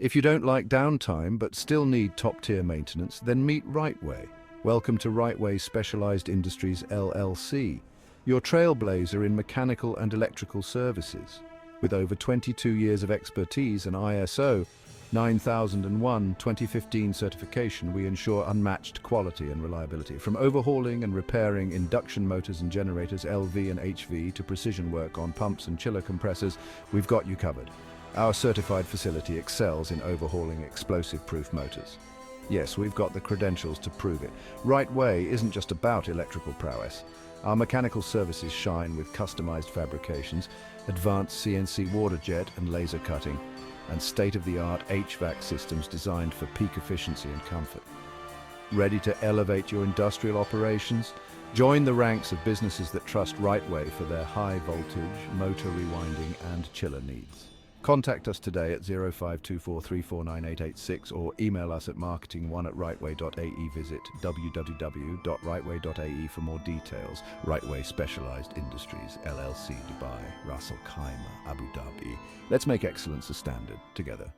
If you don't like downtime but still need top-tier maintenance, then meet Rightway. Welcome to Rightway Specialized Industries LLC, your trailblazer in mechanical and electrical services. With over 22 years of expertise and ISO 9001-2015 certification, we ensure unmatched quality and reliability. From overhauling and repairing induction motors and generators, LV and HV, to precision work on pumps and chiller compressors, we've got you covered. Our certified facility excels in overhauling explosive-proof motors. Yes, we've got the credentials to prove it. Rightway isn't just about electrical prowess. Our mechanical services shine with customized fabrications, advanced CNC water jet and laser cutting, and state-of-the-art HVAC systems designed for peak efficiency and comfort. Ready to elevate your industrial operations? Join the ranks of businesses that trust Rightway for their high-voltage, motor rewinding and chiller needs. Contact us today at 0524349886 or email us at marketing1@rightway.ae. Visit www.rightway.ae for more details. Rightway Specialized Industries, LLC, Dubai, Ras Al Khaimah, Abu Dhabi. Let's make excellence a standard together.